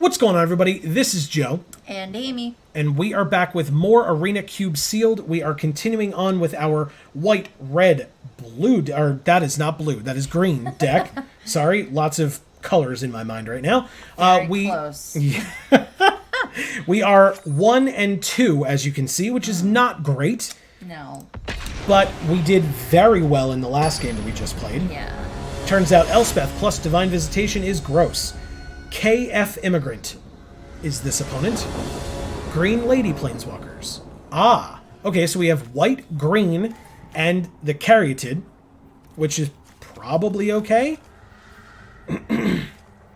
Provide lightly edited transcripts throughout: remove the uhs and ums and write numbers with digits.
What's going on, everybody? This is Joe. And Amy. And we are back with more Arena Cube Sealed. We are continuing on with our white, red, blue, or that is not blue, that is green deck. Sorry, lots of colors in my mind right now. Very close. We are 1 and 2, as you can see, which is not great. No. But we did very well in the last game that we just played. Yeah. Turns out Elspeth plus Divine Visitation is gross. KF Immigrant is this opponent. Green Lady Planeswalkers. Ah, okay, so we have white, green, and the Caryatid, which is probably okay.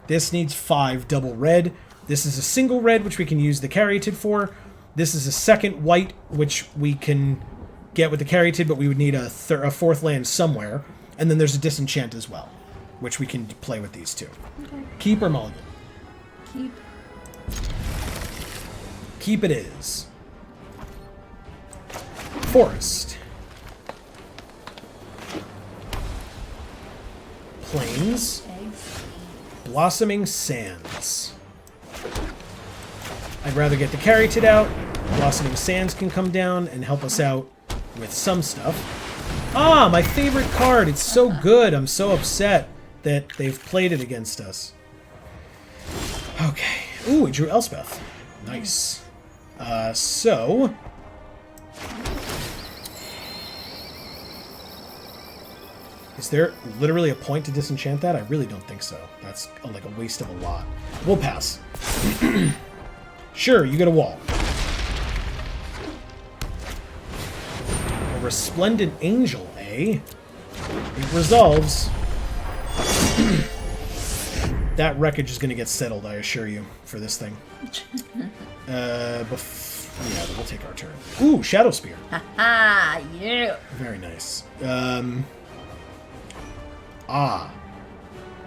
This needs 5 double red. This is a single red, which we can use the Caryatid for. This is a second white, which we can get with the Caryatid, but we would need a fourth land somewhere. And then there's a Disenchant as well, which we can play with these two. Okay. Keep or mulligan? Keep. Keep it is. Forest. Plains. Eggs. Blossoming Sands. I'd rather get the Caryatid out. Blossoming Sands can come down and help us out with some stuff. Ah, my favorite card. It's so good. I'm so upset that they've played it against us. Okay. Ooh, we drew Elspeth. Nice. So... Is there literally a point to disenchant that? I really don't think so. That's like a waste of a lot. We'll pass. Sure, you get a wall. A Resplendent Angel, eh? It resolves. That wreckage is going to get settled, I assure you, for this thing. Yeah, we'll take our turn. Ooh, Shadow Spear. Haha, yeah. Very nice.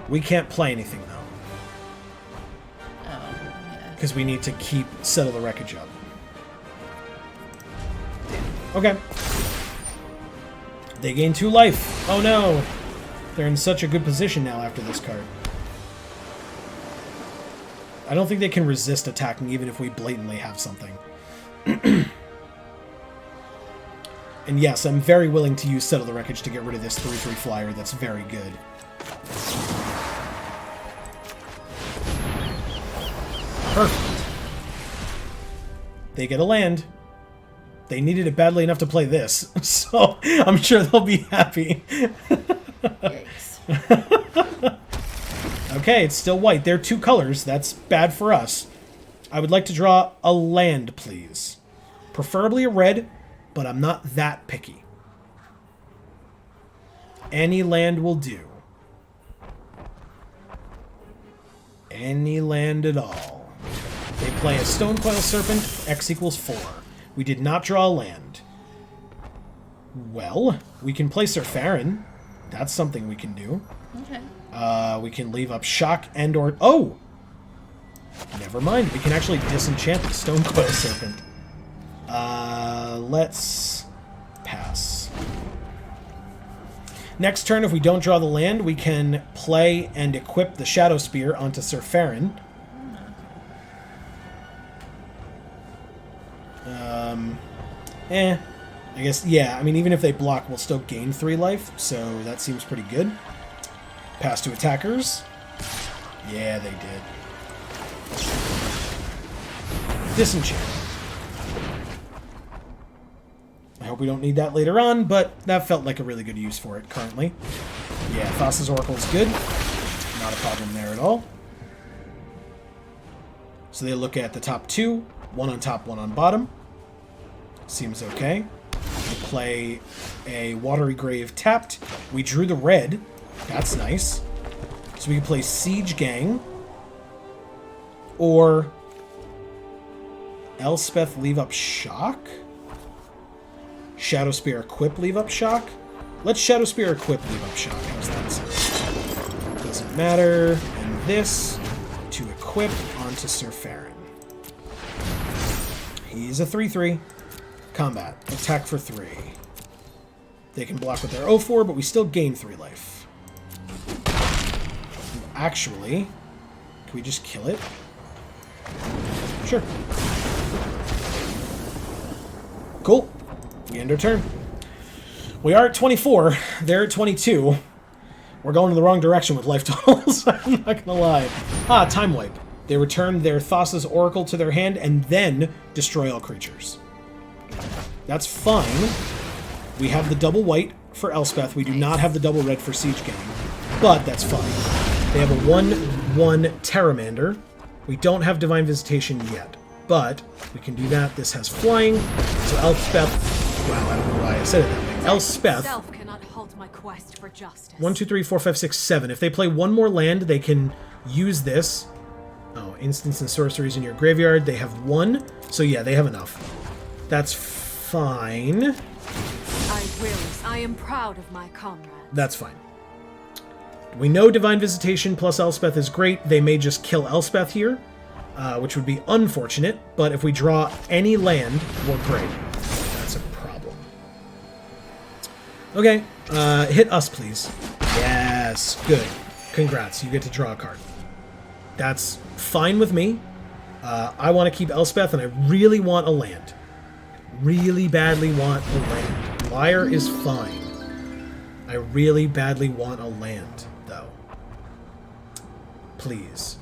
We can't play anything, though. Oh, yeah. Because we need to settle the wreckage up. Okay. They gain 2 life. Oh no! They're in such a good position now after this card. I don't think they can resist attacking even if we blatantly have something. And yes, I'm very willing to use Settle the Wreckage to get rid of this 3/3 flyer that's very good. Perfect. They get a land. They needed it badly enough to play this, so I'm sure they'll be happy. Yikes. Okay, it's still white. They're 2 colors. That's bad for us. I would like to draw a land, please. Preferably a red, but I'm not that picky. Any land will do. Any land at all. They play a Stonecoil Serpent, X equals 4. We did not draw a land. Well, we can play Surfarin. That's something we can do. Okay. We can leave up Shock and or... Oh! Never mind. We can actually disenchant the Stonecoil Serpent. Let's pass. Next turn, if we don't draw the land, we can play and equip the Shadow Spear onto Surfarin. I guess, yeah, I mean, even if they block, we'll still gain 3 life, so that seems pretty good. Pass to attackers. Yeah, they did. Disenchant. I hope we don't need that later on, but that felt like a really good use for it currently. Yeah, Thassa's Oracle is good. Not a problem there at all. So they look at the top 2. 1 on top, 1 on bottom. Seems okay. We play a Watery Grave tapped. We drew the red. That's nice. So we can play Siege Gang. Or Elspeth leave up Shock? Shadow Spear equip leave up Shock? Let's Shadow Spear equip leave up Shock. How's that sound? Doesn't matter. And this to equip onto Surfarin. He's a 3/3. Combat. Attack for 3. They can block with their 0/4, but we still gain 3 life. Actually, can we just kill it? Sure. Cool. We end our turn. We are at 24. They're at 22. We're going in the wrong direction with life totals. I'm not gonna lie. Ah, time wipe. They return their Thassa's Oracle to their hand and then destroy all creatures. That's fine. We have the double white for Elspeth. We do not have the double red for Siege Gang, but that's fine. They have a 1/1 Terramander. We don't have Divine Visitation yet, but we can do that. This has flying, so Elspeth... Wow, I don't know why I said it that way. Elspeth... Cannot halt my quest for justice. 1, 2, 3, 4, 5, 6, 7. If they play one more land, they can use this. Oh, instants and sorceries in your graveyard. They have 1, so yeah, they have enough. That's fine. I am proud of my comrade. That's fine. We know Divine Visitation plus Elspeth is great. They may just kill Elspeth here, which would be unfortunate, but if we draw any land, we're great. That's a problem. Okay, hit us, please. Yes, good. Congrats, you get to draw a card. That's fine with me. I want to keep Elspeth, and I really want a land. Really badly want a land. Liar is fine. I really badly want a land, though. Please.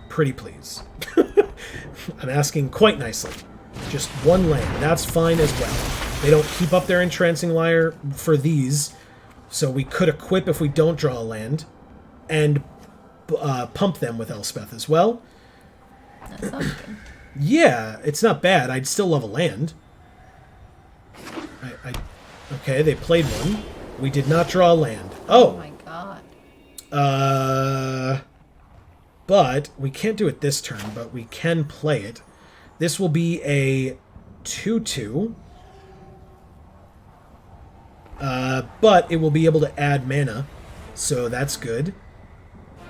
Pretty please. I'm asking quite nicely. Just one land. That's fine as well. They don't keep up their Entrancing Liar for these, so we could equip if we don't draw a land, and pump them with Elspeth as well. That sounds good. Yeah, it's not bad. I'd still love a land. Okay, they played one. We did not draw a land. Oh my god. But we can't do it this turn, but we can play it. This will be a 2/2. But it will be able to add mana, so that's good.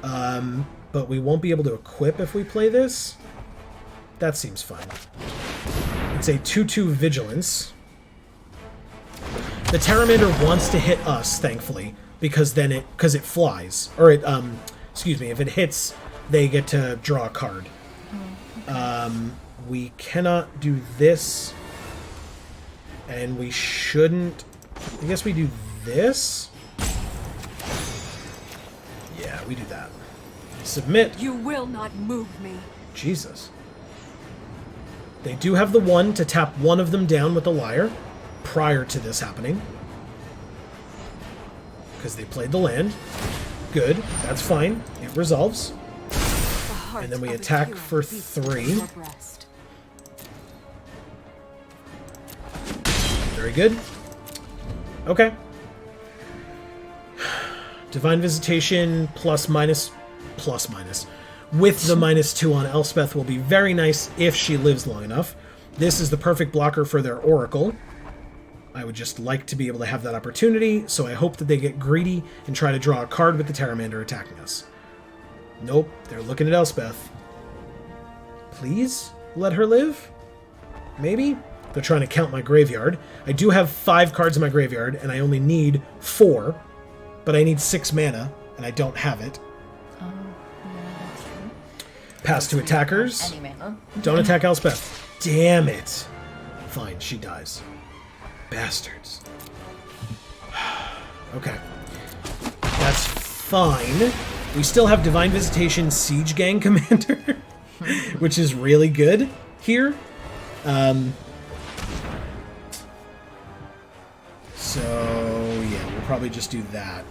But we won't be able to equip if we play this. That seems fine. It's a 2/2 Vigilance. The Terramander wants to hit us, thankfully, because then it flies, or it excuse me, if it hits, they get to draw a card. We cannot do this, and we shouldn't. I guess we do this. Yeah, we do that. Submit. You will not move me. Jesus. They do have the 1 to tap one of them down with the Liar prior to this happening. Because they played the land. Good. That's fine. It resolves. And then we attack for 3. Very good. Okay. Divine Visitation plus minus. With the -2 on Elspeth will be very nice if she lives long enough. This is the perfect blocker for their Oracle. I would just like to be able to have that opportunity, so I hope that they get greedy and try to draw a card with the Terramander attacking us. Nope, they're looking at Elspeth. Please let her live? Maybe? They're trying to count my graveyard. I do have 5 cards in my graveyard, and I only need 4, but I need 6 mana, and I don't have it. Pass to attackers. Any mana. Don't attack Elspeth. Damn it. Fine, she dies. Bastards. Okay. That's fine. We still have Divine Visitation Siege Gang Commander, which is really good here. So, yeah, we'll probably just do that.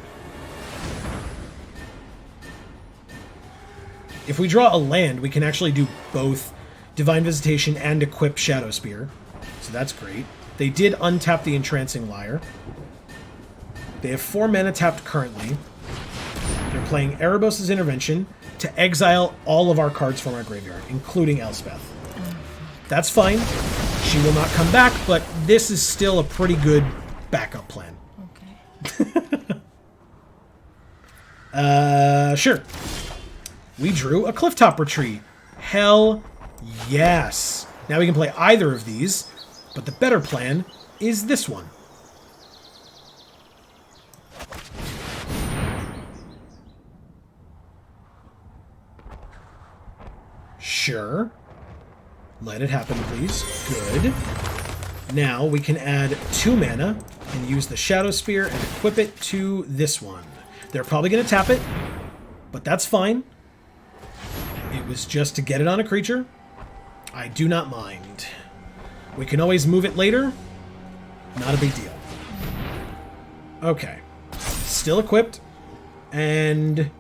If we draw a land, we can actually do both Divine Visitation and equip Shadow Spear. So that's great. They did untap the Entrancing Liar. They have 4 mana tapped currently. They're playing Erebos' Intervention to exile all of our cards from our graveyard, including Elspeth. That's fine. She will not come back, but this is still a pretty good backup plan. Okay. Sure. We drew a Clifftop Retreat. Hell yes. Now we can play either of these, but the better plan is this one. Sure. Let it happen, please. Good. Now we can add 2 mana and use the Shadow Spear and equip it to this one. They're probably going to tap it, but that's fine. It was just to get it on a creature. I do not mind. We can always move it later. Not a big deal. Okay. Still equipped. And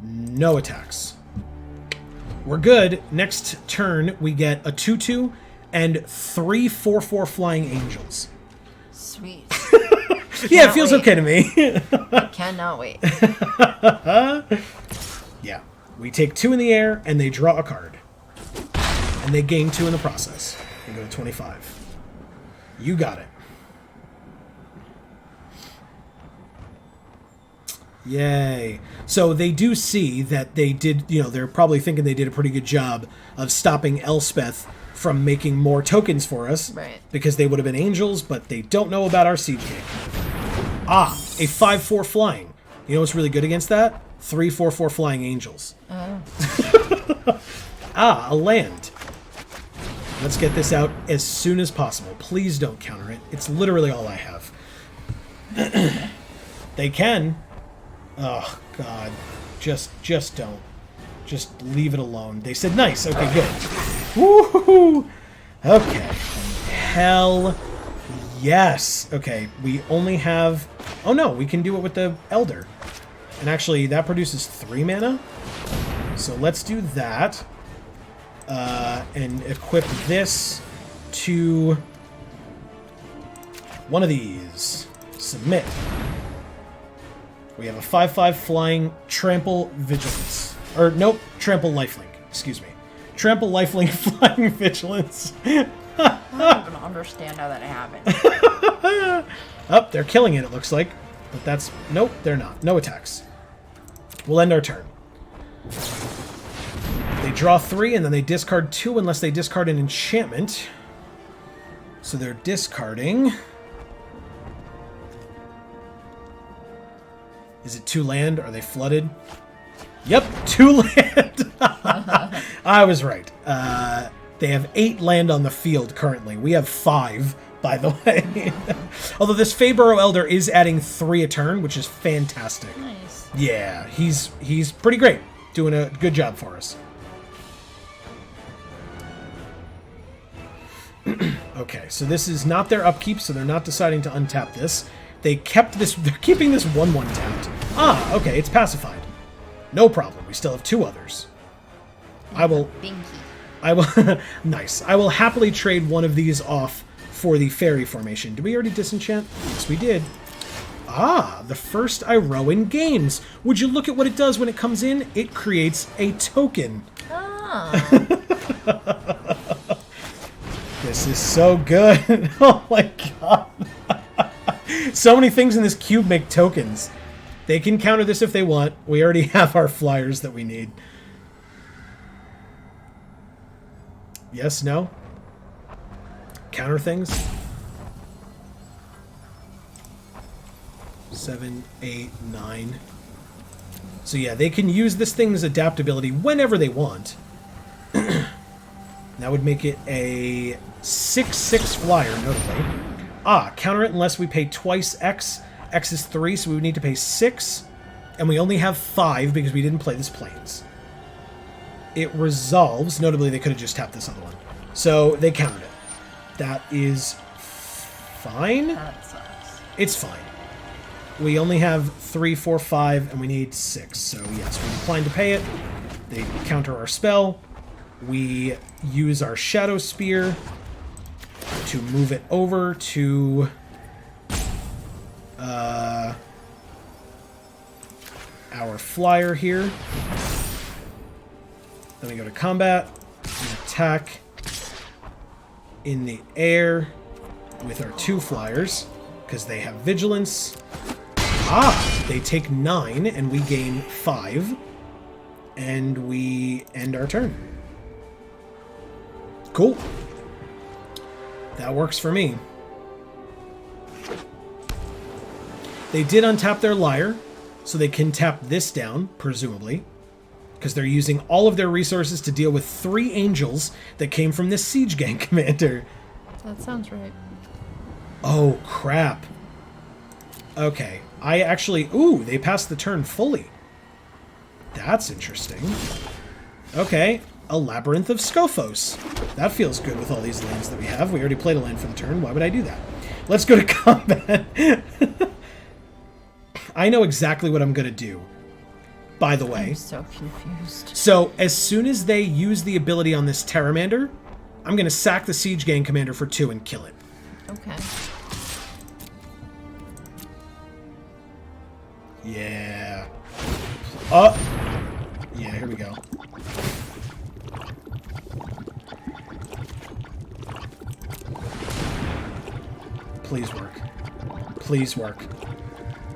no attacks. We're good. Next turn, we get a 2/2 and 3 4/4 flying angels. Sweet. Yeah, it feels okay to me. I cannot wait. Yeah. We take 2 in the air, and they draw a card. And they gain 2 in the process. They go to 25. You got it. Yay. So they do see that they did, they're probably thinking they did a pretty good job of stopping Elspeth from making more tokens for us. Right. Because they would have been angels, but they don't know about our siege game. Ah, a 5/4 flying. You know what's really good against that? 3 4/4 flying angels. Oh. Ah, a land. Let's get this out as soon as possible. Please don't counter it. It's literally all I have. They can. Oh, God. Just don't. Just leave it alone. They said nice. Okay, good. Woohoo! Okay. Hell yes. Okay, we only have... Oh, no, we can do it with the Elder. And actually, that produces 3 mana. So let's do that. And equip this to one of these. Submit. We have a 5/5 flying Trample Vigilance. Or, nope, Trample Lifelink. Excuse me. Trample Lifelink Flying Vigilance. I don't even understand how that happened. Oh, they're killing it, it looks like. But that's... Nope, they're not. No attacks. We'll end our turn. They draw 3, and then they discard 2 unless they discard an enchantment. So they're discarding... Is it 2 land? Are they flooded? Yep, 2 land. I was right. They have 8 land on the field currently. We have 5, by the way. Although this Faeburrow Elder is adding 3 a turn, which is fantastic. Nice. Yeah, he's pretty great. Doing a good job for us. Okay, so this is not their upkeep, so they're not deciding to untap this. They kept this... They're keeping this 1/1 tapped. Ah, okay, it's pacified. No problem. We still have 2 others. I will... Binky. Nice. I will happily trade one of these off for the fairy formation. Did we already disenchant? Yes, we did. Ah, the first Iroan games. Would you look at what it does when it comes in? It creates a token. Ah. This is so good. Oh my god. So many things in this cube make tokens. They can counter this if they want. We already have our flyers that we need. Yes, no? Counter things? 7, 8, 9. So yeah, they can use this thing's adaptability whenever they want. That would make it a 6/6 flyer, notably. Ah, counter it unless we pay twice X. X is 3, so we would need to pay 6. And we only have 5 because we didn't play this Plains. It resolves. Notably, they could have just tapped this other one. So they countered it. That is fine. That sucks. It's fine. We only have 3, 4, 5, and we need 6. So yes, we decline to pay it. They counter our spell. We use our Shadow Spear to move it over to our flyer here. Then we go to combat. We attack in the air with our 2 flyers because they have vigilance. Ah, they take 9 and we gain 5. And we end our turn. Cool. That works for me. They did untap their Lyre, so they can tap this down, presumably. because they're using all of their resources to deal with 3 angels that came from this siege gang commander. That sounds right. Oh, crap. Okay. I actually... Ooh, they passed the turn fully. That's interesting. Okay. A Labyrinth of Scophos. That feels good with all these lands that we have. We already played a land for the turn. Why would I do that? Let's go to combat. I know exactly what I'm going to do, by the way. I'm so confused. So, as soon as they use the ability on this Pteramander, I'm going to sack the Siege Gang Commander for 2 and kill it. Okay. Yeah. Oh! Yeah, here we go. Please work. Please work.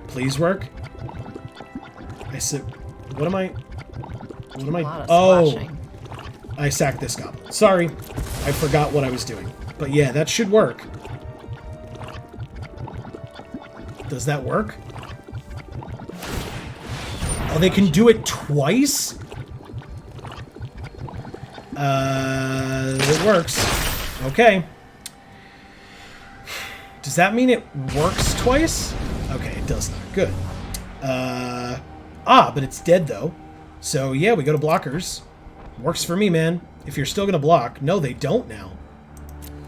Please work. I said, what am I? What am I? Oh, I sacked this goblin. Sorry, I forgot what I was doing. But yeah, that should work. Does that work? Oh, they can do it twice? It works. Okay. Does that mean it works twice? Okay, it does not. Good. But it's dead, though. So, yeah, we go to blockers. Works for me, man. If you're still going to block. No, they don't now.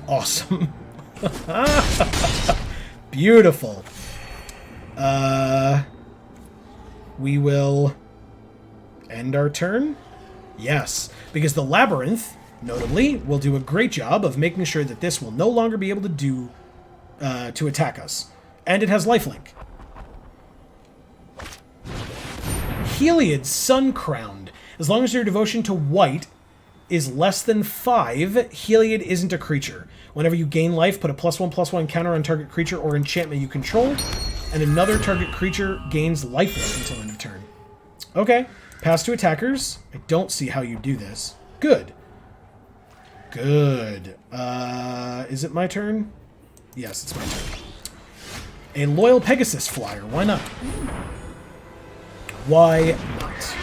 Awesome. Beautiful. We will end our turn? Yes, because the Labyrinth, notably, will do a great job of making sure that this will no longer be able to do to attack us. And it has lifelink. Heliod, Sun Crowned. As long as your devotion to white is less than 5, Heliod isn't a creature. Whenever you gain life, put a +1/+1 counter on target creature or enchantment you control, and another target creature gains lifelink until end of turn. Okay. Pass to attackers. I don't see how you do this. Good. Good. Is it my turn? Yes, it's my turn. A Loyal Pegasus Flyer. Why not? Why not?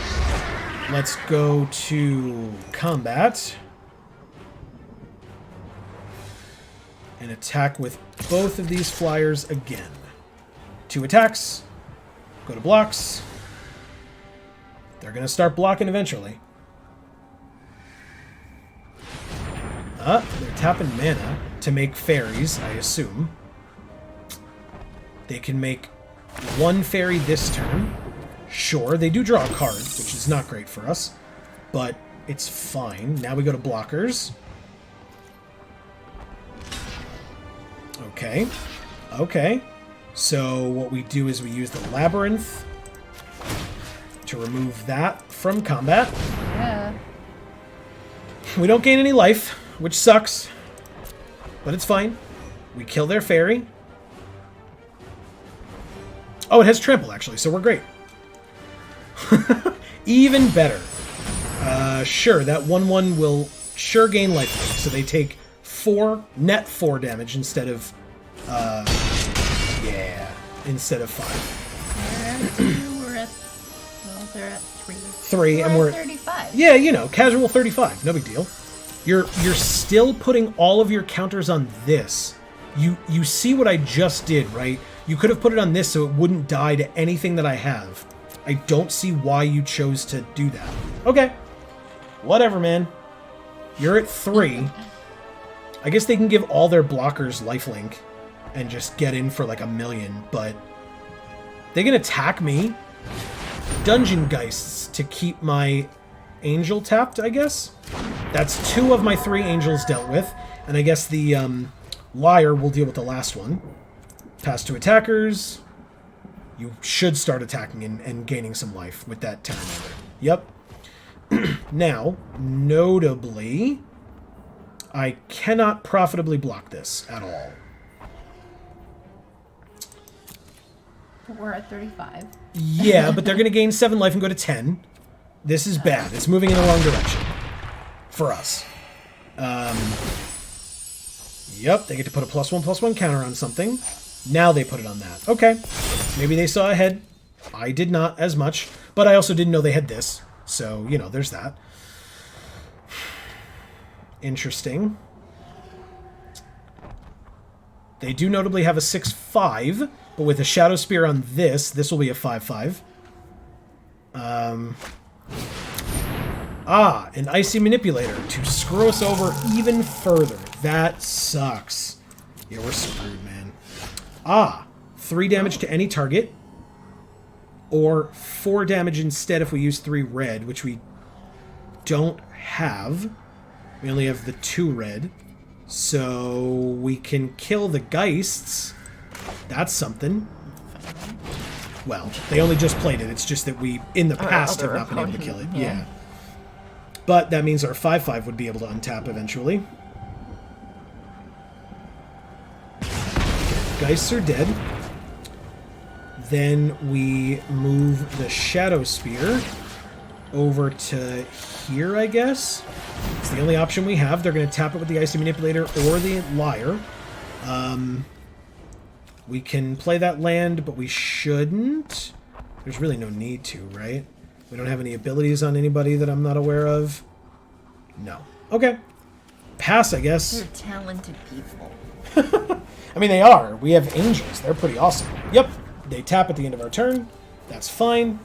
Let's go to combat. And attack with both of these flyers again. 2 attacks. Go to blocks. They're going to start blocking eventually. They're tapping mana to make fairies, I assume. They can make 1 fairy this turn. Sure, they do draw a card, which is not great for us, but it's fine. Now we go to blockers. Okay. Okay. So what we do is we use the Labyrinth to remove that from combat. Yeah. We don't gain any life, which sucks, but it's fine. We kill their fairy. Oh, it has trample, actually, so we're great. Even better. Sure, that 1/1 will sure gain life, so they take net 4 damage instead of, instead of 5. They're at 3. 3, and we're at 35. Yeah, you know, casual 35, no big deal. You're still putting all of your counters on this. You see what I just did, right? You could have put it on this so it wouldn't die to anything that I have. I don't see why you chose to do that. Okay. Whatever, man. You're at 3. I guess they can give all their blockers lifelink and just get in for like 1,000,000, but they can attack me. Dungeon Geists to keep my angel tapped, I guess. That's 2 of my 3 angels dealt with, and I guess the Liar will deal with the last one. Pass to attackers. You should start attacking and gaining some life with that Pteramander. Yep. Now, notably, I cannot profitably block this at all. We're at 35. Yeah, but they're going to gain 7 life and go to 10. This is bad. It's moving in the wrong direction. For us. Yep, they get to put a +1/+1 counter on something. Now they put it on that. Okay. Maybe they saw ahead. I did not as much. But I also didn't know they had this. So, you know, there's that. Interesting. They do notably have a 6-5, but with a Shadow Spear on this will be a 5-5. An Icy Manipulator to screw us over even further. That sucks. Yeah, we're screwed, man. 3 damage to any target. Or 4 damage instead if we use 3 red, which we don't have. We only have the 2 red. So we can kill the Geists. That's something. Well, they only just played it. It's just that we, in the past, have not been able to kill it. Yeah. But that means our 5-5 would be able to untap eventually. Geists are dead. Then we move the Shadow Spear over to here, I guess. It's the only option we have. They're going to tap it with the Icy Manipulator or the Liar. We can play that land, but we shouldn't. There's really no need to, right? We don't have any abilities on anybody that I'm not aware of. No. Okay. Pass, I guess. You're talented people. I mean, they are. We have angels. They're pretty awesome. Yep. They tap at the end of our turn. That's fine.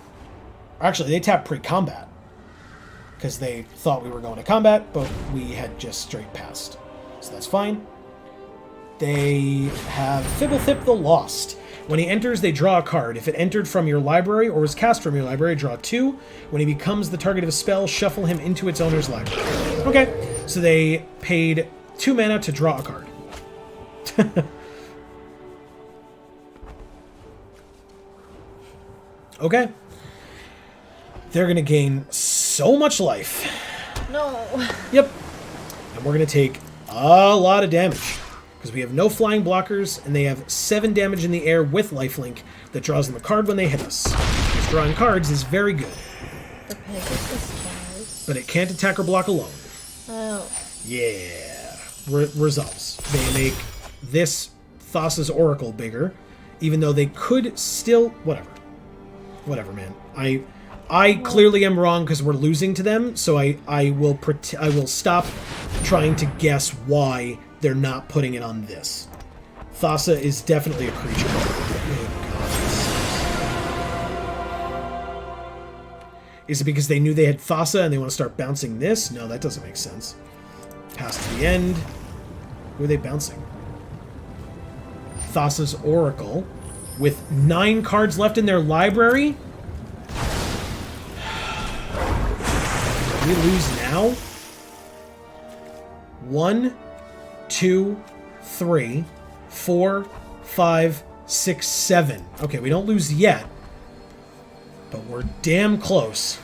Actually, they tap pre-combat. Because they thought we were going to combat, but we had just straight passed. So that's fine. They have Fibblethip the Lost. When he enters, they draw a card. If it entered from your library or was cast from your library, draw 2. When he becomes the target of a spell, shuffle him into its owner's library. Okay, so they paid 2 mana to draw a card. Okay. They're going to gain so much life. No. Yep. And we're going to take a lot of damage. Because we have no flying blockers, and they have 7 damage in the air with lifelink that draws them a card when they hit us. Because drawing cards is very good. The Pegasus dies. But it can't attack or block alone. Oh. Yeah. Resolves. They make this Thassa's Oracle bigger, even though they could still... Whatever. Whatever, man. I clearly am wrong because we're losing to them, so I will stop trying to guess why they're not putting it on this. Thassa is definitely a creature. Oh, God. Is it because they knew they had Thassa and they want to start bouncing this? No, that doesn't make sense. Pass to the end. Who are they bouncing? Thassa's Oracle. With 9 cards left in their library? We lose now? 1, 2, 3, 4, 5, 6, 7. Okay, we don't lose yet. But we're damn close.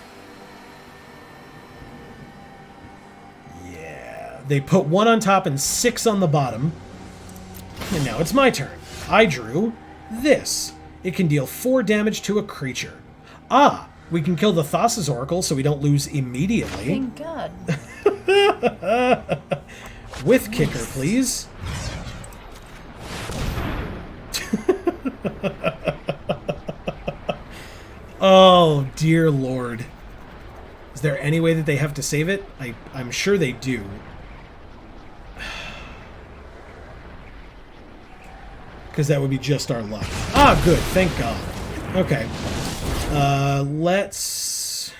Yeah. They put 1 on top and 6 on the bottom. And now it's my turn. I drew this. It can deal 4 damage to a creature. We can kill the Thassa's Oracle so we don't lose immediately. Thank God. With kicker, please. Oh, dear Lord. Is there any way that they have to save it? I'm sure they do. Because that would be just our luck. Good. Thank God. Okay. Let's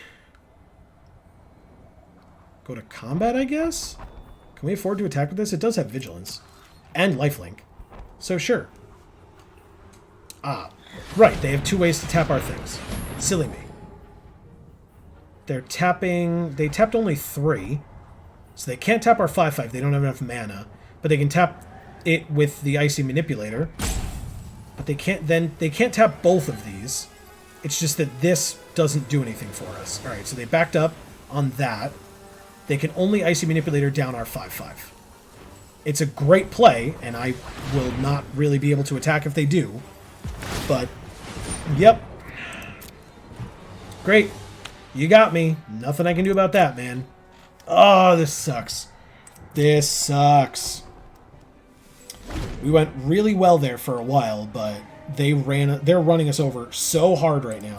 go to combat, I guess? Can we afford to attack with this? It does have vigilance. And lifelink. So sure. Right. They have 2 ways to tap our things. Silly me. They're tapping... They tapped only 3. So they can't tap our 5/5. They don't have enough mana. But they can tap it with the Icy Manipulator. But they can't tap both of these. It's just that this doesn't do anything for us. Alright, so they backed up on that. They can only Icy Manipulator down our 5/5. It's a great play, and I will not really be able to attack if they do. But, yep. Great. You got me. Nothing I can do about that, man. Oh, this sucks. This sucks. We went really well there for a while, but they're running us over so hard right now.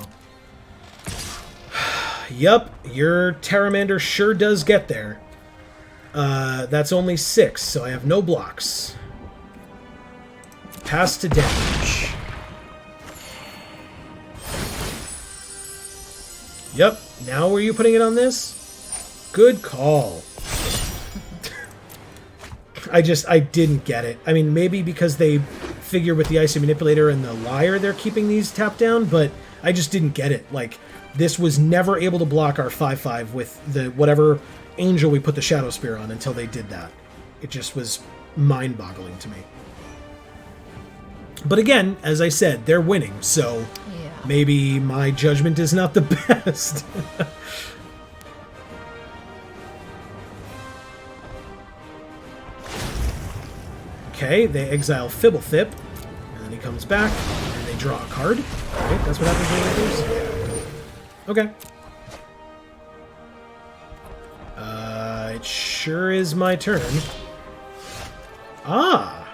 Yup, your Pteramander sure does get there. That's only 6, so I have no blocks. Pass to damage. Yep, now were you putting it on this? Good call. I didn't get it. I mean, maybe because they figure with the Icy Manipulator and the Liar they're keeping these tapped down, but I just didn't get it. Like, this was never able to block our 5/5 with the whatever angel we put the Shadow Spear on until they did that. It just was mind-boggling to me. But again, as I said, they're winning, so Yeah. maybe my judgment is not the best. Okay, they exile Fibblethip, and then he comes back, and they draw a card. Right, that's what happens when they do this? Okay. It sure is my turn. Ah!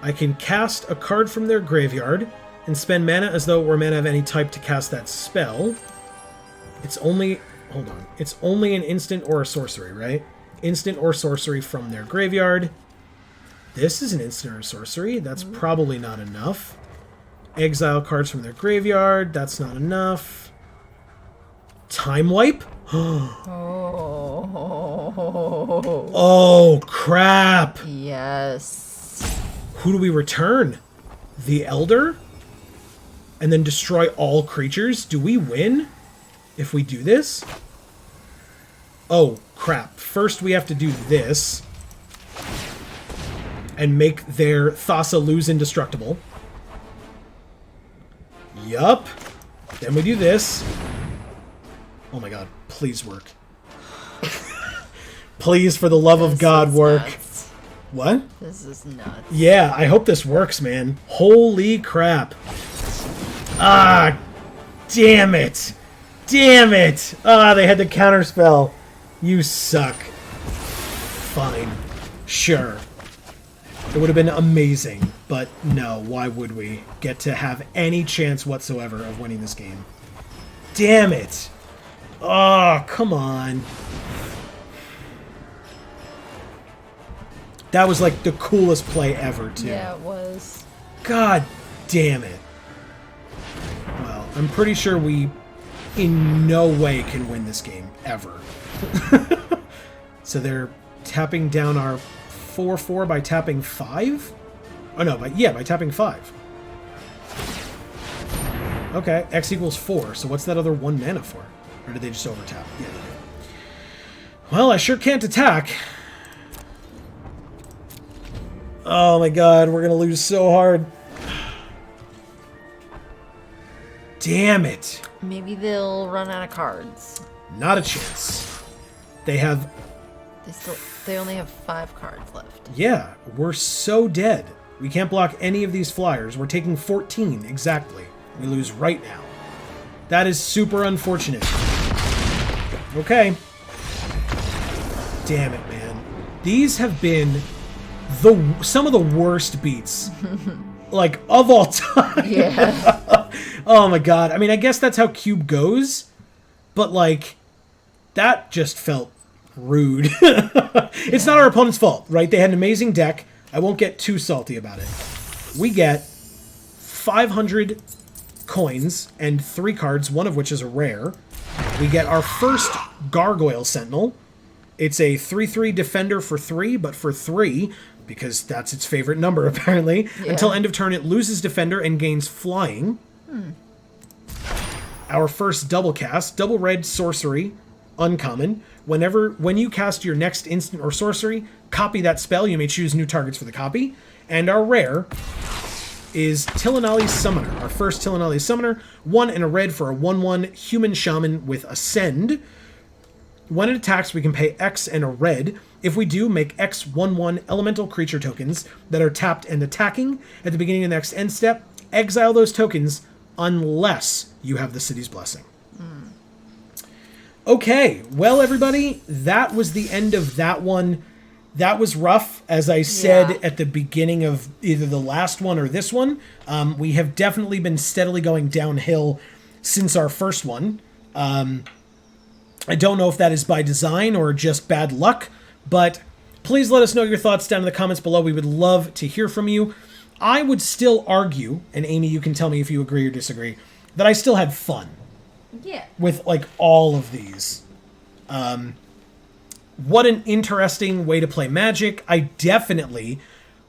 I can cast a card from their graveyard and spend mana as though it were mana of any type to cast that spell. It's only... Hold on. It's only an instant or a sorcery, right? Instant or sorcery from their graveyard. This is an instant or sorcery. That's probably not enough. Exile cards from their graveyard. That's not enough. Time Wipe? Oh, crap. Yes. Who do we return? The Elder? And then destroy all creatures? Do we win if we do this? Oh, crap. First we have to do this. And make their Thassa lose indestructible. Yup. Then we do this. Oh my god, please work. Please, for the love of God, work. Nuts. What? This is nuts. Yeah, I hope this works, man. Holy crap. Ah, damn it. Damn it. Ah, they had the counterspell. You suck. Fine. Sure. It would have been amazing, but no, why would we get to have any chance whatsoever of winning this game? Damn it! Oh, come on. That was like the coolest play ever, too. Yeah, it was. God damn it. Well, I'm pretty sure we in no way can win this game, ever. So they're tapping down our 4/4 by tapping 5? Oh no, by tapping 5. Okay, X equals 4, so what's that other 1 mana for? Or did they just overtap? Yeah, they did. Well, I sure can't attack. Oh my god, we're gonna lose so hard. Damn it. Maybe they'll run out of cards. Not a chance. They have... They only have 5 cards left. Yeah, we're so dead. We can't block any of these flyers. We're taking 14, exactly. We lose right now. That is super unfortunate. Okay. Damn it, man. These have been some of the worst beats, like, of all time. Yeah. Oh my god. I mean, I guess that's how Cube goes, but, like, that just felt rude. It's not our opponent's fault, right? They had an amazing deck. I won't get too salty about it. We get 500 coins and 3 cards, one of which is a rare. We get our first Gargoyle Sentinel. It's a 3/3 defender for 3, but for 3, because that's its favorite number, apparently. Yeah. Until end of turn, it loses defender and gains flying. Our first double cast, double red sorcery, uncommon. When you cast your next instant or sorcery, copy that spell. You may choose new targets for the copy. And our rare is Tillinali's Summoner. Our first Tillinali's Summoner, 1 and a red for a 1/1 human shaman with Ascend. When it attacks, we can pay X and a red. If we do, make X 1/1 elemental creature tokens that are tapped and attacking. At the beginning of the next end step, exile those tokens unless you have the City's Blessing. Okay, well, everybody, that was the end of that one. That was rough, as I said at the beginning of either the last one or this one. We have definitely been steadily going downhill since our first one. I don't know if that is by design or just bad luck, but please let us know your thoughts down in the comments below. We would love to hear from you. I would still argue, and Amy, you can tell me if you agree or disagree, that I still had fun Yeah. with like all of these. What an interesting way to play Magic. I definitely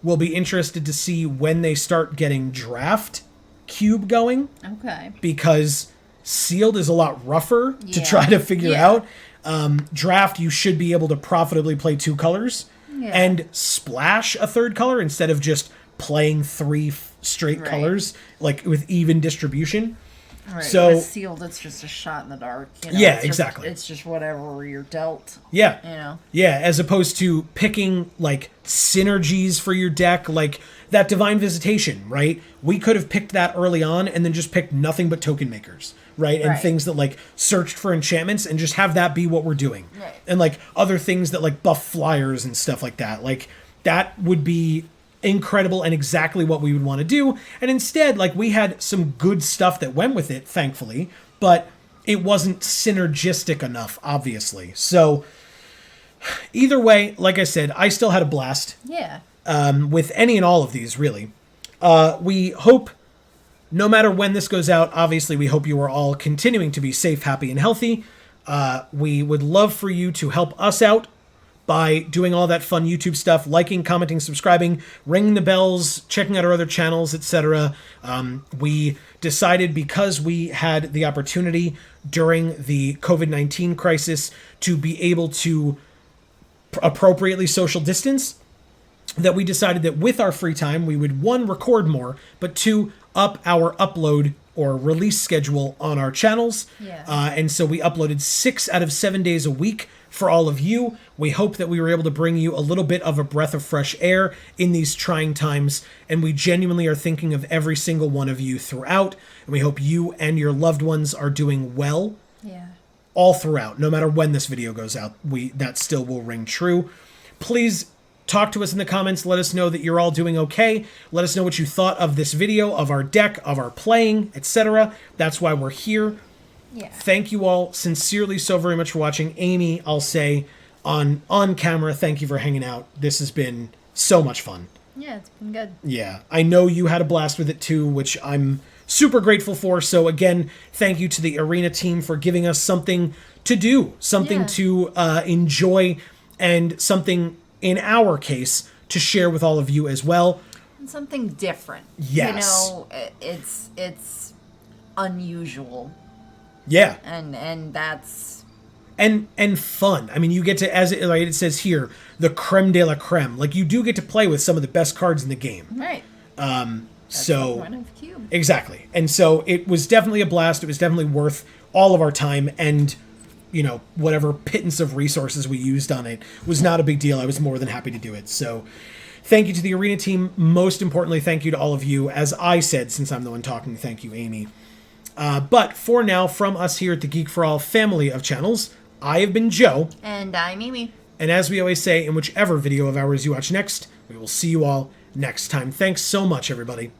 will be interested to see when they start getting draft cube going, Okay. because sealed is a lot rougher to Yeah. try to figure Yeah. out. Draft, you should be able to profitably play 2 colors Yeah. and splash a 3rd color instead of just playing 3 straight Right. colors, like with even distribution. Right. So- With sealed, it's just a shot in the dark. You know? Yeah, It's just- exactly. It's just whatever you're dealt. Yeah. You know. Yeah, as opposed to picking like synergies for your deck, like that Divine Visitation, right? We could have picked that early on and then just picked nothing but token makers, right? And Right. things that like searched for enchantments and just have that be what we're doing. Right. And like other things that like buff flyers and stuff like that. Like that would be incredible and exactly what we would want to do. And instead, like we had some good stuff that went with it, thankfully, but it wasn't synergistic enough, obviously. So either way, like I said, I still had a blast Yeah. with any and all of these, really. We hope, no matter when this goes out, obviously, we hope you are all continuing to be safe, happy, and healthy. We would love for you to help us out by doing all that fun YouTube stuff, liking, commenting, subscribing, ringing the bells, checking out our other channels, etc. We decided, because we had the opportunity during the COVID-19 crisis to be able to appropriately social distance, that we decided that with our free time, we would, 1, record more, but 2, up our upload or release schedule on our channels. Yeah. And so we uploaded 6 out of 7 days a week for all of you. We hope that we were able to bring you a little bit of a breath of fresh air in these trying times. And we genuinely are thinking of every single one of you throughout. And we hope you and your loved ones are doing well Yeah. all throughout. No matter when this video goes out, that still will ring true. Please talk to us in the comments. Let us know that you're all doing okay. Let us know what you thought of this video, of our deck, of our playing, etc. That's why we're here. Yeah. Thank you all sincerely so very much for watching. Amy, I'll say on camera, thank you for hanging out. This has been so much fun. Yeah, it's been good. Yeah, I know you had a blast with it too, which I'm super grateful for. So again, thank you to the Arena team for giving us something to do, something Yeah. to enjoy, and something, in our case, to share with all of you as well. Something different. Yes. You know, it's unusual, Yeah. and that's And fun. I mean, you get to, as it, like it says here, the creme de la creme. Like, you do get to play with some of the best cards in the game. right. That's So the point of Cube. exactly. And so it was definitely a blast. It was definitely worth all of our time, and you know, whatever pittance of resources we used on it was not a big deal. I was more than happy to do it. So thank you to the Arena team. Most importantly, thank you to all of you. As I said, since I'm the one talking, thank you, Amy. But for now, from us here at the Geek for All family of channels, I have been Joe. And I'm Mimi. And as we always say, in whichever video of ours you watch next, we will see you all next time. Thanks so much, everybody.